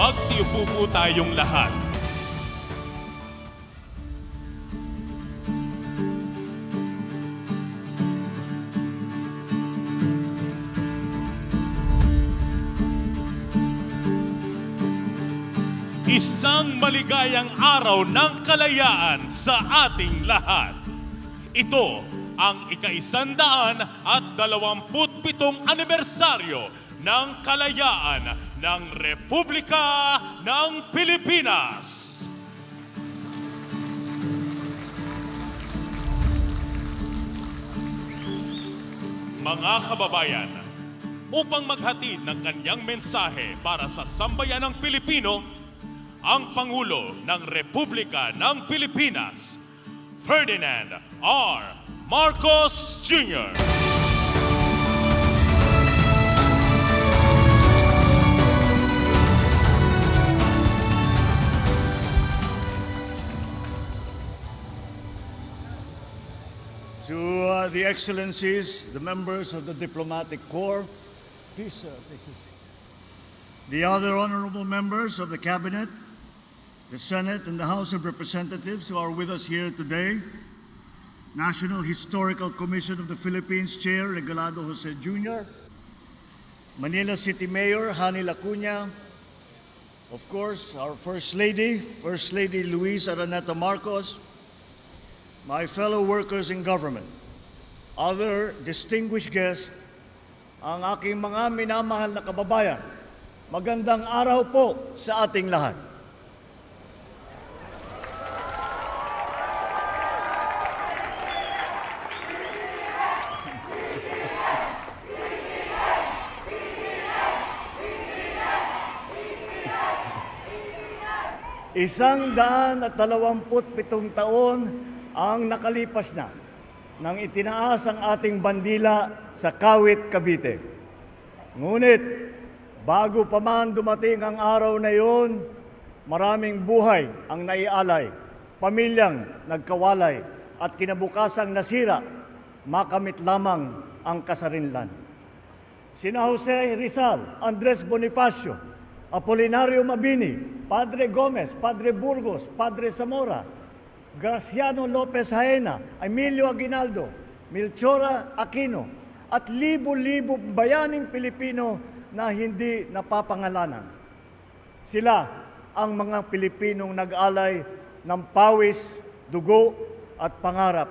Magsiupo po tayong lahat. Isang maligayang araw ng kalayaan sa ating lahat. Ito ang ika-127 anibersaryo ng kalayaan ng Republika ng Pilipinas. Mga kababayan, upang maghatid ng kanyang mensahe para sa sambayanang Pilipino, ang Pangulo ng Republika ng Pilipinas, Ferdinand R. Marcos Jr. To the Excellencies, the members of the Diplomatic Corps, please take your seats. The other honorable members of the Cabinet, the Senate and the House of Representatives who are with us here today, National Historical Commission of the Philippines Chair Regalado Jose Jr., Manila City Mayor Hani Lacuna, of course, our First Lady Luis Araneta Marcos, my fellow workers in government, other distinguished guests, ang aking mga minamahal na kababayan, magandang araw po sa ating lahat. Isang 127 taon ang nakalipas na nang itinaas ang ating bandila sa Kawit, Cavite. Ngunit, bago pa man dumating ang araw na iyon, maraming buhay ang naialay, pamilyang nagkawalay, at kinabukasang nasira, makamit lamang ang kasarinlan. Sina Jose Rizal, Andres Bonifacio, Apolinario Mabini, Padre Gomez, Padre Burgos, Padre Zamora, Graciano Lopez Jaena, Emilio Aguinaldo, Melchora Aquino, at libo-libo bayaning Pilipino na hindi napapangalanan. Sila ang mga Pilipinong nag-alay ng pawis, dugo at pangarap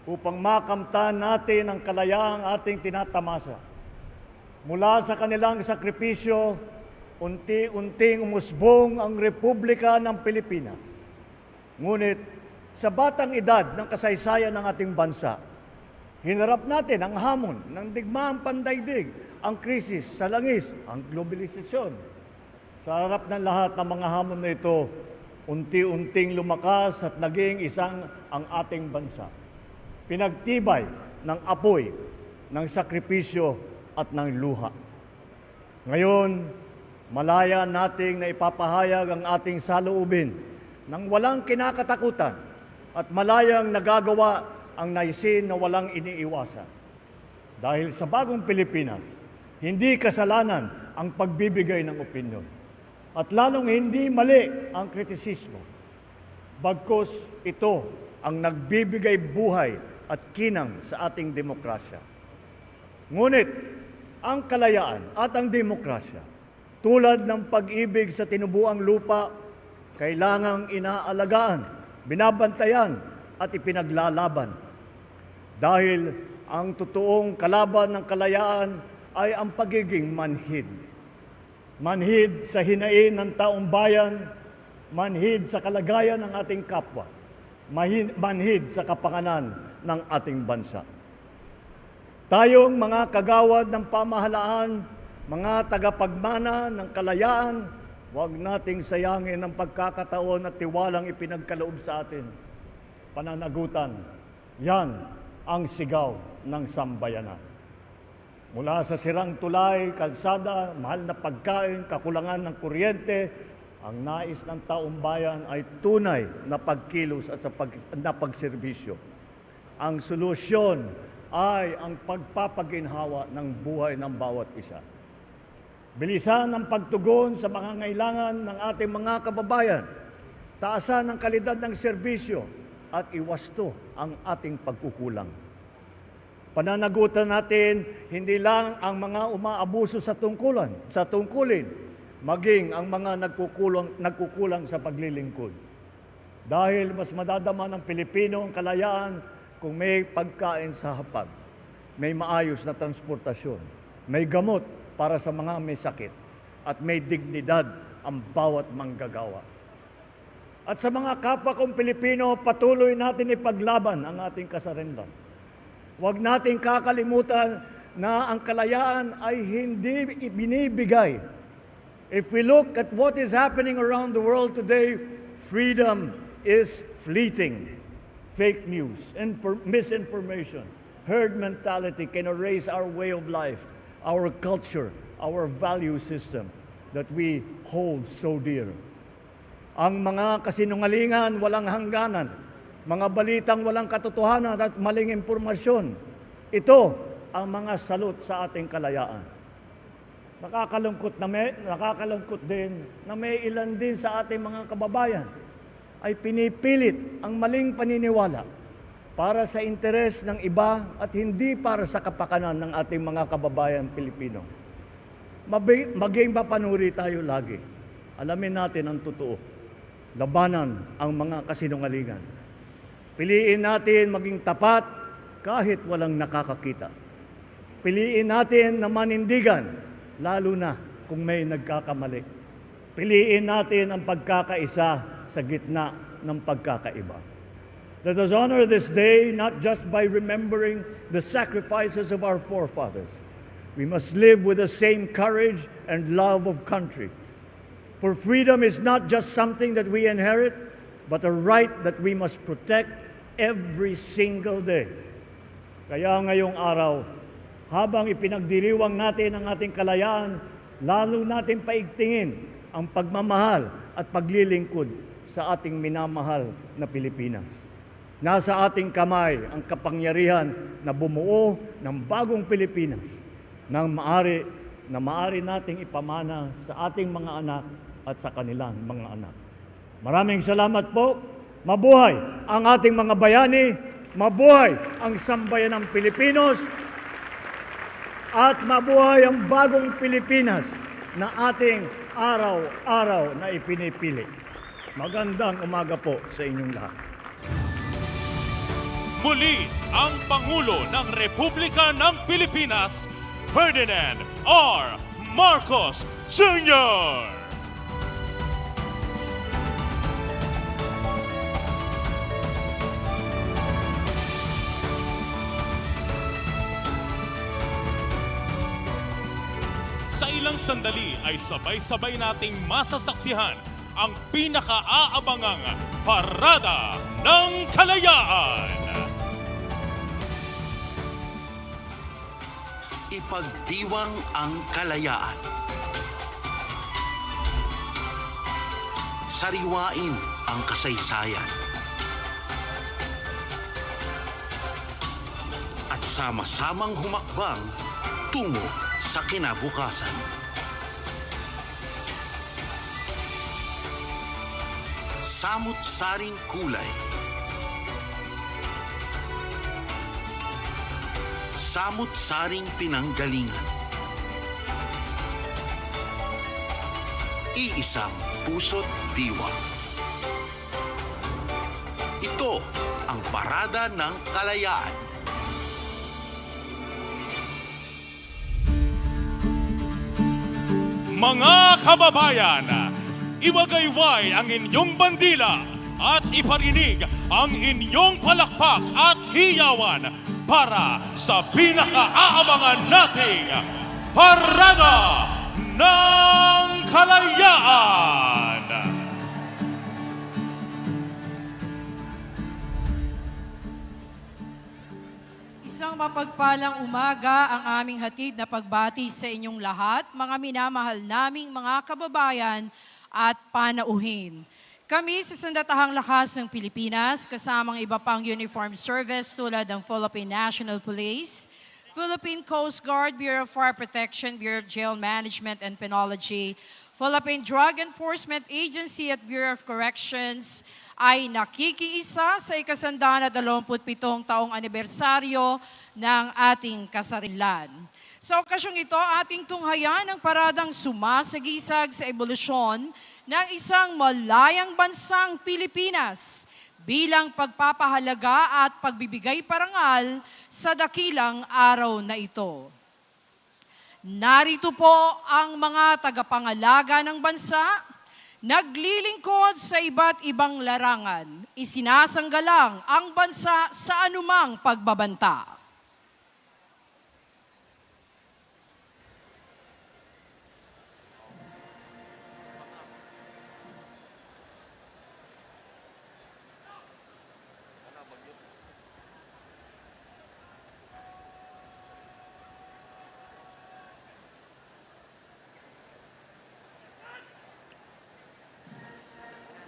upang makamtan natin ang kalayaang ating tinatamasa. Mula sa kanilang sakripisyo, unti-unting umusbong ang Republika ng Pilipinas. Ngunit sa batang edad ng kasaysayan ng ating bansa, hinarap natin ang hamon ng digmaang pandaigdig, ang krisis sa langis, ang globalisasyon. Sa harap ng lahat ng mga hamon na ito, unti-unting lumakas at naging isang ang ating bansa. Pinagtibay ng apoy, ng sakripisyo at ng luha. Ngayon, malaya nating na ipapahayag ang ating saloobin nang walang kinakatakutan at malayang nagagawa ang naisin na walang iniiwasan. Dahil sa bagong Pilipinas, hindi kasalanan ang pagbibigay ng opinyon at lalong hindi mali ang kritisismo. Bagkus ito ang nagbibigay buhay at kinang sa ating demokrasya. Ngunit ang kalayaan at ang demokrasya, tulad ng pag-ibig sa tinubuang lupa, kailangang inaalagaan, binabantayan at ipinaglalaban. Dahil ang totoong kalaban ng kalayaan ay ang pagiging manhid. Manhid sa hinain ng taong bayan, manhid sa kalagayan ng ating kapwa, manhid sa kapanganan ng ating bansa. Tayong mga kagawad ng pamahalaan, mga tagapagmana ng kalayaan, huwag nating sayangin ang pagkakataon at tiwalang ipinagkaloob sa atin. Pananagutan, yan ang sigaw ng sambayanan. Mula sa sirang tulay, kalsada, mahal na pagkain, kakulangan ng kuryente, ang nais ng taong bayan ay tunay na pagkilos at na pagserbisyo. Ang solusyon ay ang pagpapaginhawa ng buhay ng bawat isa. bilisan ang pagtugon sa pangangailangan ng ating mga kababayan, taasan ang kalidad ng serbisyo at iwasto ang ating pagkukulang. Pananagutan natin hindi lang ang mga umaabuso sa tungkulin, maging ang mga nagkukulang sa paglilingkod. Dahil mas madadama ng Pilipino ang kalayaan kung may pagkain sa hapag, may maayos na transportasyon, may gamot para sa mga may sakit, at may dignidad ang bawat manggagawa. At sa mga kapwa kong Pilipino, patuloy natin ipaglaban ang ating kasarinlan. Huwag nating kakalimutan na ang kalayaan ay hindi binibigay. If we look at what is happening around the world today, freedom is fleeting. Fake news, misinformation, herd mentality can erase our way of life, our culture, our value system that we hold so dear. Ang mga kasinungalingan walang hangganan, mga balitang walang katotohanan at maling impormasyon, ito ang mga salot sa ating kalayaan. Nakakalungkot din na may ilan din sa ating mga kababayan ay pinipilit ang maling paniniwala para sa interes ng iba at hindi para sa kapakanan ng ating mga kababayan Pilipino. Maging mapanuri tayo lagi. Alamin natin ang totoo. Labanan ang mga kasinungalingan. Piliin natin maging tapat kahit walang nakakakita. Piliin natin na manindigan, lalo na kung may nagkakamali. Piliin natin ang pagkakaisa sa gitna ng pagkakaiba. Let us honor this day not just by remembering the sacrifices of our forefathers. We must live with the same courage and love of country. For freedom is not just something that we inherit, but a right that we must protect every single day. Kaya ngayong araw, habang ipinagdiriwang natin ang ating kalayaan, lalo natin paigtingin ang pagmamahal at paglilingkod sa ating minamahal na Pilipinas. Nasa ating kamay ang kapangyarihan na bumuo ng bagong Pilipinas na maaari nating ipamana sa ating mga anak at sa kanilang mga anak. Maraming salamat po. Mabuhay ang ating mga bayani, mabuhay ang sambayan ng Pilipinos, at mabuhay ang bagong Pilipinas na ating araw-araw na ipinipili. Magandang umaga po sa inyong lahat. Muli ang Pangulo ng Republika ng Pilipinas, Ferdinand R. Marcos Jr. Sa ilang sandali ay sabay-sabay nating masasaksihan ang pinaka-aabangang Parada ng Kalayaan. Ipagdiwang ang kalayaan. Sariwain ang kasaysayan. At sama-samang humakbang tungo sa kinabukasan. Samut-saring kulay. Samut-saring pinanggalingan. Iisang puso't diwa. Ito ang Parada ng Kalayaan. Mga kababayan, iwagayway ang inyong bandila at iparinig ang inyong palakpak at hiyawan para sa pinaka-aabangan nating Parada ng Kalayaan. Isang mapagpalang umaga ang aming hatid na pagbati sa inyong lahat, mga minamahal naming mga kababayan at panauhin. Kami sa Sandatahang Lakas ng Pilipinas, kasamang iba pang uniform service tulad ng Philippine National Police, Philippine Coast Guard, Bureau of Fire Protection, Bureau of Jail Management and Penology, Philippine Drug Enforcement Agency at Bureau of Corrections ay nakikiisa sa 127 taong anibersaryo ng ating kasarinlan. Sa okasyong ito, ating tunghayan ang paradang sumasagisag sa ebolusyon ng isang malayang bansang Pilipinas bilang pagpapahalaga at pagbibigay parangal sa dakilang araw na ito. Narito po ang mga tagapangalaga ng bansa, naglilingkod sa iba't ibang larangan, isinasanggalang ang bansa sa anumang pagbabanta.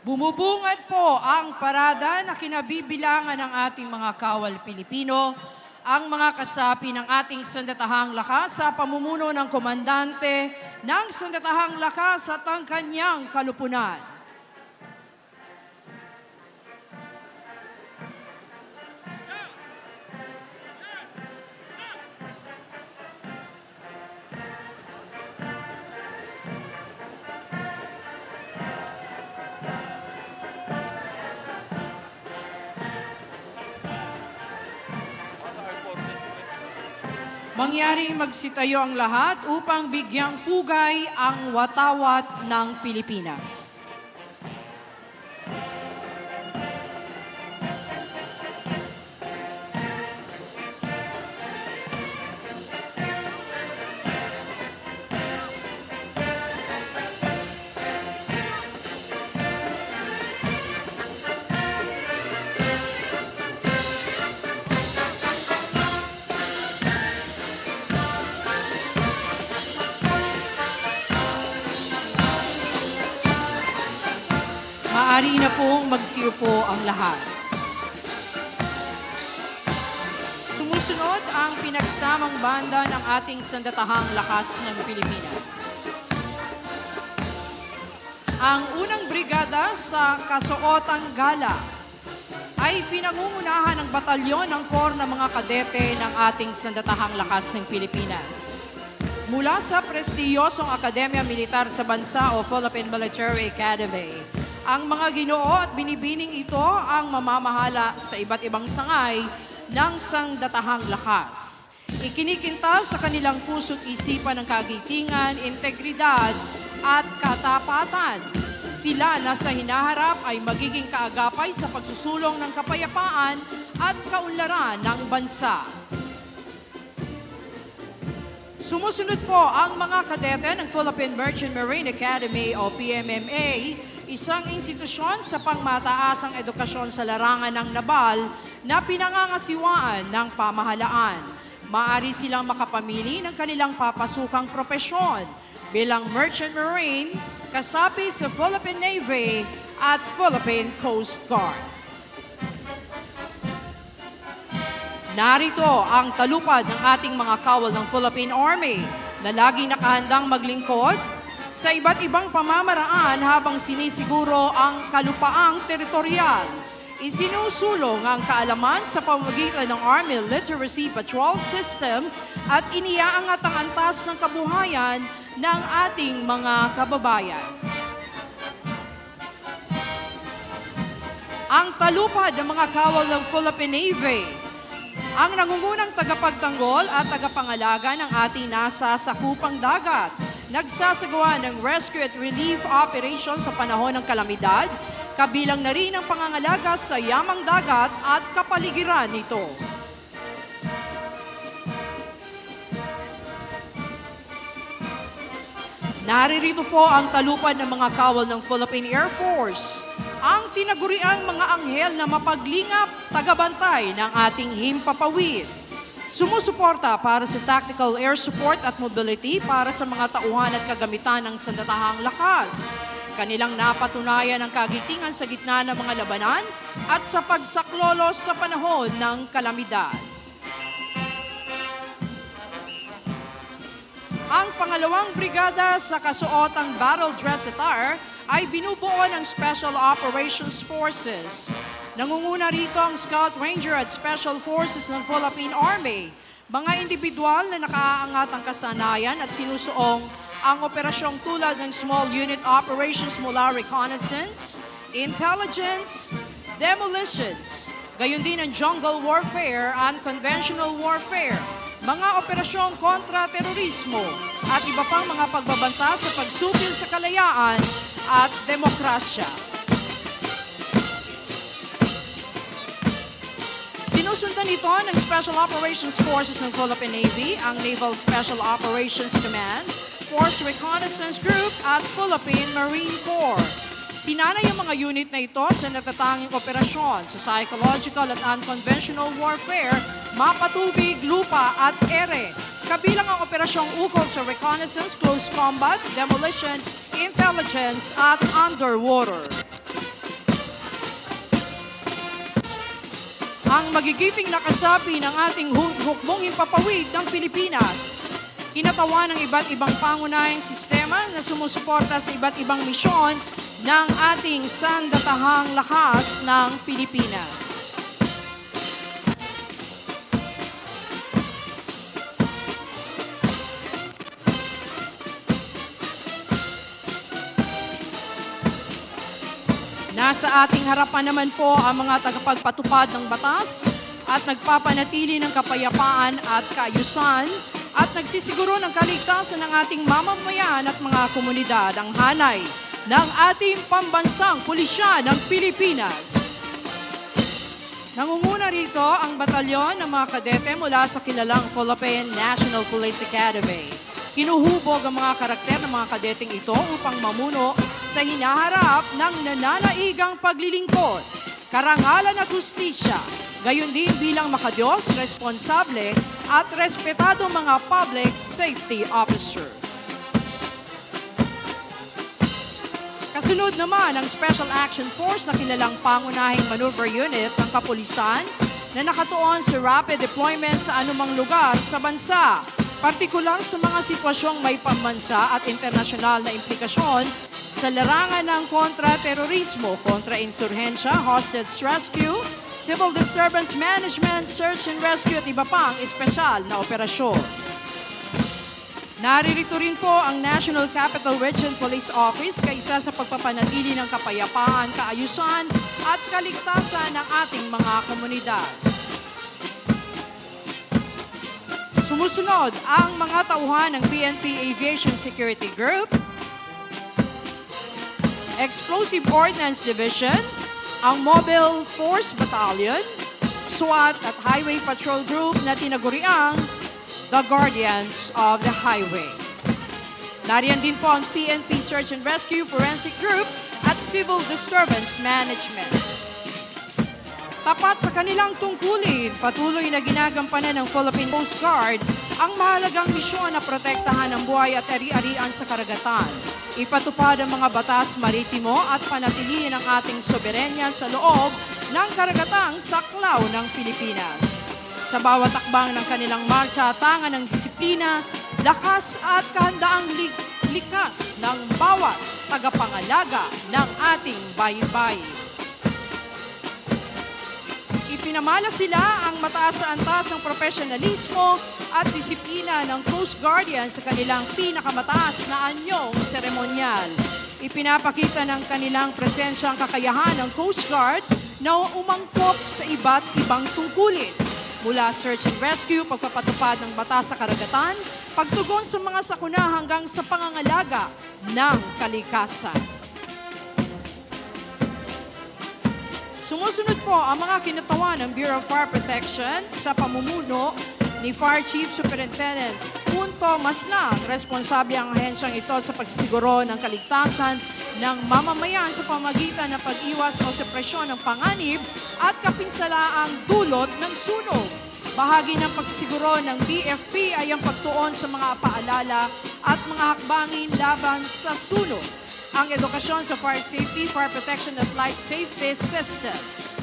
Bumubungad po ang parada na kinabibilangan ng ating mga kawal Pilipino, ang mga kasapi ng ating sandatahang lakas sa pamumuno ng komandante ng sandatahang lakas at ang kanyang kalupunan. Mangyaring magsitayo ang lahat upang bigyang pugay ang watawat ng Pilipinas. Maaari na pong magsiupo ang lahat. Sumusunod ang pinagsamang banda ng ating sandatahang lakas ng Pilipinas. Ang unang brigada sa Kasuotang Gala ay pinangungunahan ng batalyon ng Corps ng mga kadete ng ating sandatahang lakas ng Pilipinas. Mula sa prestiyosong Akademya Militar sa Bansa o Philippine Military Academy, ang mga ginoo at binibining ito ang mamamahala sa iba't ibang sangay ng sandatahang lakas. Ikinikinta sa kanilang puso't isipan ng kagitingan, integridad at katapatan. Sila na sa hinaharap ay magiging kaagapay sa pagsusulong ng kapayapaan at kaunlaran ng bansa. Sumusunod po ang mga kadete ng Philippine Merchant Marine Academy o PMMA, isang institusyon sa pangmataasang edukasyon sa larangan ng nabal na pinangangasiwaan ng pamahalaan. Maaari silang makapamili ng kanilang papasukang propesyon bilang Merchant Marine, kasapi sa Philippine Navy at Philippine Coast Guard. Narito ang talupad ng ating mga kawal ng Philippine Army na laging nakahandang maglingkod sa iba't ibang pamamaraan habang sinisiguro ang kalupaang teritorial. Isinusulong ang kaalaman sa pamamagitan ng Army Literacy Patrol System at iniaangat ang antas ng kabuhayan ng ating mga kababayan. Ang talupad ng mga kawal ng Philippine Navy, ang nangungunang tagapagtanggol at tagapangalaga ng ating nasa sakupang dagat, nagsasagawa ng rescue at relief operation sa panahon ng kalamidad, kabilang na rin ang pangangalaga sa yamang dagat at kapaligiran nito. Naririto po ang talupad ng mga kawal ng Philippine Air Force, ang tinaguriang mga anghel na mapaglingap, tagabantay ng ating himpapawid. Sumusuporta para sa tactical air support at mobility para sa mga tauhan at kagamitan ng sandatahang lakas. Kanilang napatunayan ang kagitingan sa gitna ng mga labanan at sa pagsaklolos sa panahon ng kalamidad. Ang pangalawang brigada sa kasuotang battle dress attire ay binubuo ng Special Operations Forces. Nangunguna rito ang Scout Ranger at Special Forces ng Philippine Army. Mga individual na nakaaangat ang kasanayan at sinusuong ang operasyong tulad ng Small Unit Operations mula reconnaissance, intelligence, demolitions, gayon din ang jungle warfare and conventional warfare, mga operasyong kontra-terorismo at iba pang mga pagbabanta sa pagsupil sa kalayaan at demokrasya. Sinusundan ito ng Special Operations Forces ng Philippine Navy, ang Naval Special Operations Command, Force Reconnaissance Group at Philippine Marine Corps. Sinana yung mga unit na ito sa natatanging operasyon sa psychological at unconventional warfare, mapatubig, lupa at ere. Kabilang ang operasyong ukol sa reconnaissance, close combat, demolition, intelligence at underwater. Ang magigiting na kasapi ng ating hukbong himpapawid ng Pilipinas. Kinatawan ng iba't ibang pangunahing sistema na sumusuporta sa iba't ibang misyon ng ating sandatahang lakas ng Pilipinas. Nasa ating harapan naman po ang mga tagapagpatupad ng batas at nagpapanatili ng kapayapaan at kaayusan at nagsisiguro ng kaligtasan ng ating mamamayan at mga komunidad, ang hanay ng ating pambansang pulisya ng Pilipinas. Nangunguna rito ang batalyon ng mga kadete mula sa kilalang Philippine National Police Academy. Hinuhubog ang mga karakter ng mga kadeteng ito upang mamuno sa hinaharap ng nananaigang paglilingkod, karangalan at hustisya, gayon din bilang makadiyos, responsable at respetado mga public safety officer. Kasunod naman ang Special Action Force na kilalang pangunahing maneuver unit ng kapulisan na nakatuon sa rapid deployment sa anumang lugar sa bansa, partikular sa mga sitwasyong may pambansa at internasyonal na implikasyon sa larangan ng kontra-terorismo, kontra-insurhensya, hostage rescue, civil disturbance management, search and rescue at iba pang espesyal na operasyon. Naririto rin po ang National Capital Region Police Office kaisa sa pagpapanatili ng kapayapaan, kaayusan at kaligtasan ng ating mga komunidad. Sumusunod ang mga tauhan ng PNP Aviation Security Group, Explosive Ordnance Division, ang Mobile Force Battalion, SWAT at Highway Patrol Group na tinaguriang The Guardians of the Highway. Nariyan din po ang PNP Search and Rescue Forensic Group at Civil Disturbance Management. Tapat sa kanilang tungkulin, patuloy na ginagampanan ng Philippine Coast Guard ang mahalagang misyon na protektahan ang buhay at ari-arian sa karagatan, ipatupad ang mga batas maritimo at panatilihin ang ating soberenya sa loob ng karagatang saklaw ng Pilipinas. Sa bawat takbang ng kanilang marcha, tangan ng disiplina, lakas at kahandaang likas ng bawat tagapangalaga ng ating baybay. Ipinamala sila ang mataas sa antas ng profesionalismo at disiplina ng Coast Guardian sa kanilang pinakamataas na anyong seremonyal. Ipinapakita ng kanilang presensya ang kakayahan ng Coast Guard na umangkop sa iba't ibang tungkulin. Mula search and rescue, pagpapatupad ng batas sa karagatan, pagtugon sa mga sakuna hanggang sa pangangalaga ng kalikasan. Sumusunod po ang mga kinatawan ng Bureau of Fire Protection sa pamumuno ni Fire Chief Superintendent Punto Maslang. Responsable ang ahensyang ito sa pagsisiguro ng kaligtasan ng mamamayan sa pamagitan ng pag-iwas o supresyon ng panganib at kapinsalaang dulot ng sunog. Bahagi ng pagsisiguro ng BFP ay ang pagtuon sa mga paalala at mga hakbangin laban sa sunog, ang edukasyon sa fire safety, fire protection at life safety systems.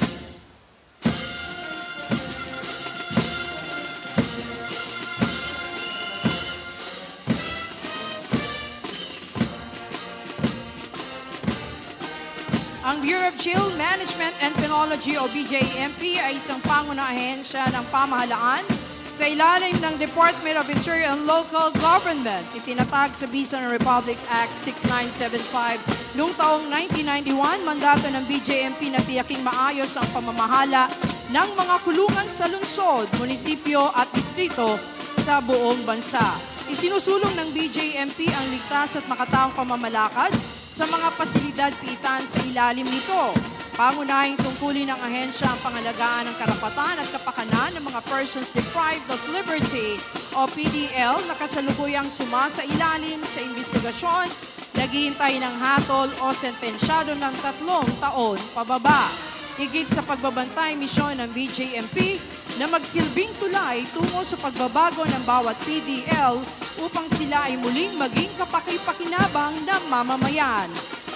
Ang Bureau of Jail Management and Penology o BJMP ay isang pangunahing ahensya ng pamahalaan sa ilalim ng Department of Interior and Local Government. Itinatag sa Bisa ng Republic Act 6975 noong taong 1991, mandato ng BJMP na tiyaking maayos ang pamamahala ng mga kulungan sa lungsod, munisipyo at distrito sa buong bansa. Isinusulong ng BJMP ang ligtas at makataong pamamalakad sa mga pasilidad piitan sa ilalim nito. Pangunahing tungkulin ng ahensya ang pangalagaan ng karapatan at kapakanan ng mga persons deprived of liberty o PDL na kasalukuyang sumasailalim sa investigasyon, naghihintay ng hatol o sentensyado ng 3 taon pababa. Higit sa pagbabantay misyon ng BJMP na magsilbing tulay tungo sa pagbabago ng bawat PDL upang sila ay muling maging kapaki-pakinabang ng mamamayan.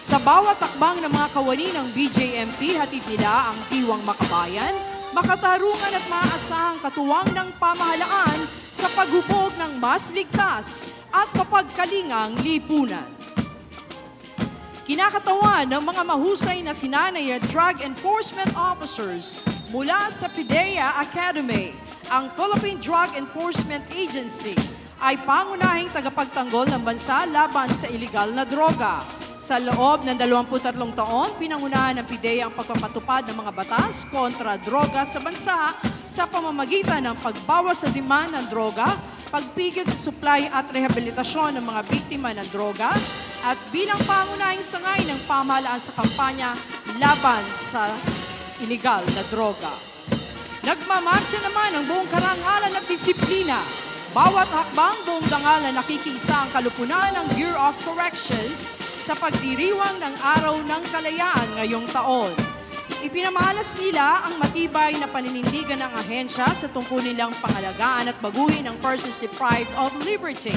Sa bawat takbang ng mga kawani ng BJMP, hatid nila ang diwang makabayan, makatarungan at maaasahang katuwang ng pamahalaan sa paghubog ng mas ligtas at mapagkalingang lipunan. Kinakatawan ng mga mahusay na sinanay at drug enforcement officers mula sa PIDEA Academy, ang Philippine Drug Enforcement Agency ay pangunahing tagapagtanggol ng bansa laban sa iligal na droga. Sa loob ng 23 taon, pinangunahan ng PIDEA ang pagpapatupad ng mga batas kontra droga sa bansa sa pamamagitan ng pagbawas sa demand ng droga, pagpigil sa supply at rehabilitasyon ng mga biktima ng droga, at bilang pangunahing sangay ng pamahalaan sa kampanya laban sa iligal na droga. Nagmamarcha naman ang buong karangalan at disiplina. Bawat hakbang buong dangalan nakikiisa ang kalupunan ng Bureau of Corrections sa pagdiriwang ng Araw ng Kalayaan ngayong taon. Ipinamahalas nila ang matibay na paninindigan ng ahensya sa tungkulin nilang pangalagaan at baguhin ang persons deprived of liberty.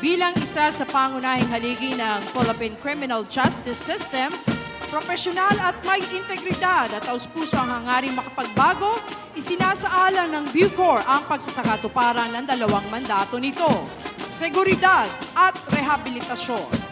Bilang isa sa pangunahing haligi ng Philippine Criminal Justice System, profesional at may integridad at taus-puso ang hangaring makapagbago, isinasaalang ng Bucor ang pagsasakatuparan ng 2 mandato nito, seguridad at rehabilitasyon.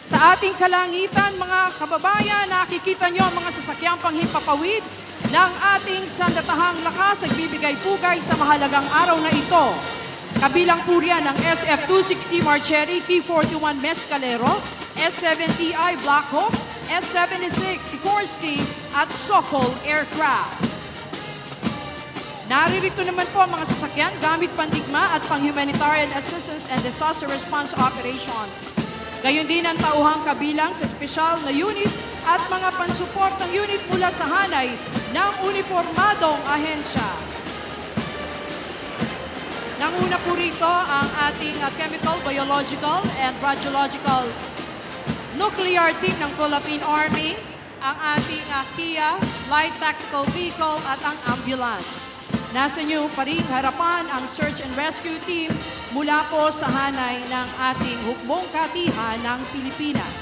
Sa ating kalangitan, mga kababayan, nakikita nyo ang mga sasakyang panghimpapawid ng ating sandatahang lakas nagbibigay pugay sa mahalagang araw na ito. Kabilang po riyan ang SF-260 Marcheri T-41 Mescalero, S-70I Black Hawk, S-76 Sikorsky at Sokol Aircraft. Naririto naman po ang mga sasakyan gamit pandigma at pang-humanitarian assistance and disaster response operations. Gayon din ang tauhang kabilang sa espesyal na unit at mga pansuportang unit mula sa hanay ng uniformadong ahensya. Nanguna po rito ang ating chemical, biological, and radiological nuclear team ng Philippine Army, ang ating Kia Light Tactical Vehicle at ang ambulance. Nasa inyo pa rin harapan ang search and rescue team mula po sa hanay ng ating hukbong katihan ng Pilipinas.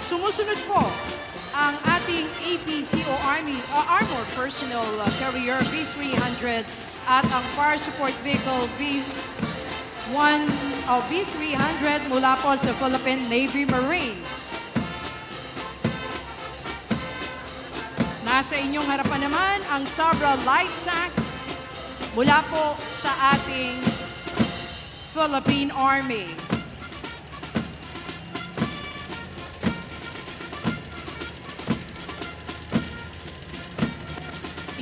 Sumusunod po ang ating APC o Armored Personnel Carrier V300 at ang Fire Support Vehicle V300 mula po sa Philippine Navy Marines. Nasa inyong harapan naman ang Sabra Light Tank mula po sa ating Philippine Army.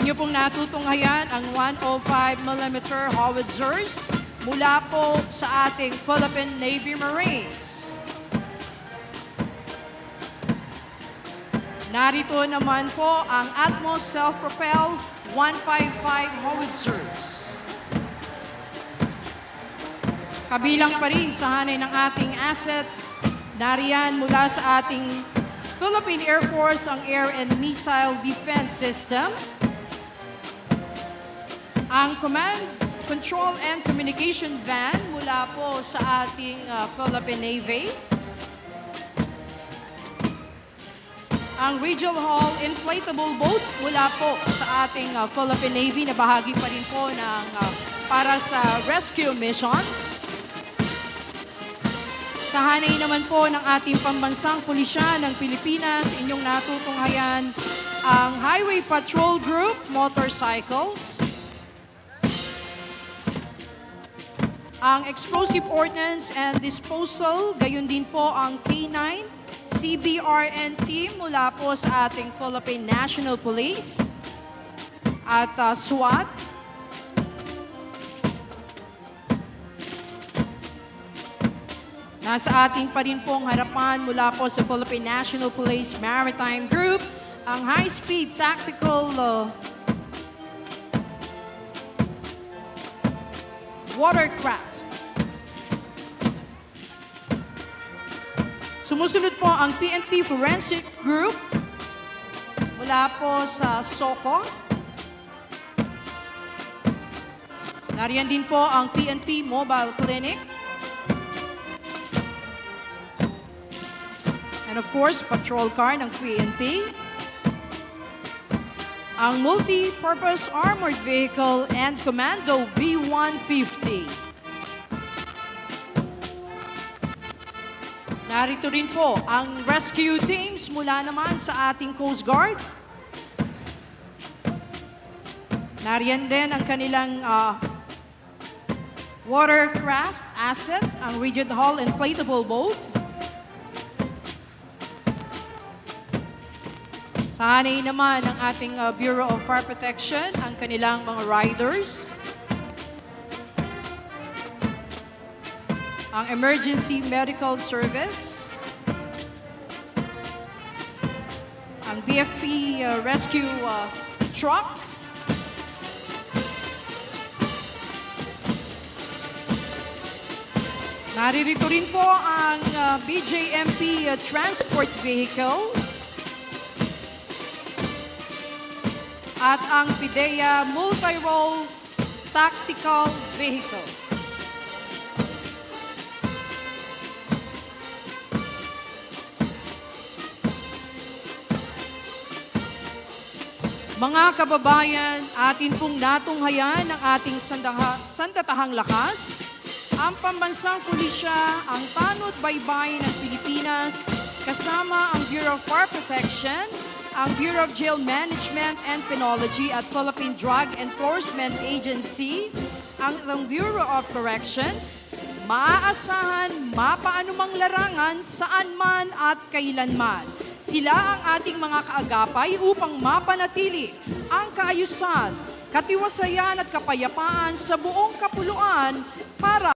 Inyo pong natutunghayan ang 105mm howitzers mula po sa ating Philippine Navy Marines. Narito naman po ang Atmos Self-Propelled 155 howitzers. Kabilang pa rin sa hanay ng ating assets, nariyan mula sa ating Philippine Air Force ang Air and Missile Defense System, ang Command, Control and Communication Van mula po sa ating Philippine Navy, ang Regional Hall Inflatable Boat mula po sa ating Philippine Navy na bahagi pa rin po ng para sa rescue missions. Sa hanay naman po ng ating pambansang pulisya ng Pilipinas, inyong natutunghayan ang Highway Patrol Group Motorcycles, ang Explosive Ordnance and Disposal, gayon din po ang K9, CBRN team mula po sa ating Philippine National Police at SWAT. Nasa ating pa rin pong harapan mula po sa Philippine National Police Maritime Group, ang high-speed tactical watercraft. Sumusunod po ang PNP Forensic Group mula po sa SOCO. Nariyan din po ang PNP Mobile Clinic. And of course, patrol car ng PNP. Ang Multi-Purpose Armored Vehicle and Commando B-150. Narito rin po ang rescue teams mula naman sa ating Coast Guard. Nariyan din ang kanilang watercraft asset, ang rigid hull inflatable boat. Sa hanay naman ng ating Bureau of Fire Protection, ang kanilang mga riders. Ang Emergency Medical Service. Ang BFP Rescue Truck. Naririto rin po ang BJMP Transport Vehicle. At ang PIDEA Multi-Role Tactical Vehicle. Mga kababayan, atin pong natunghayan ang ating sandatahang lakas, ang pambansang pulisya, ang tanod baybay ng Pilipinas, kasama ang Bureau of Fire Protection, ang Bureau of Jail Management and Penology at Philippine Drug Enforcement Agency, ang Bureau of Corrections, maaasahan mapaanumang larangan saan man at kailanman. Sila ang ating mga kaagapay upang mapanatili ang kaayusan, katiwasayan at kapayapaan sa buong kapuluan para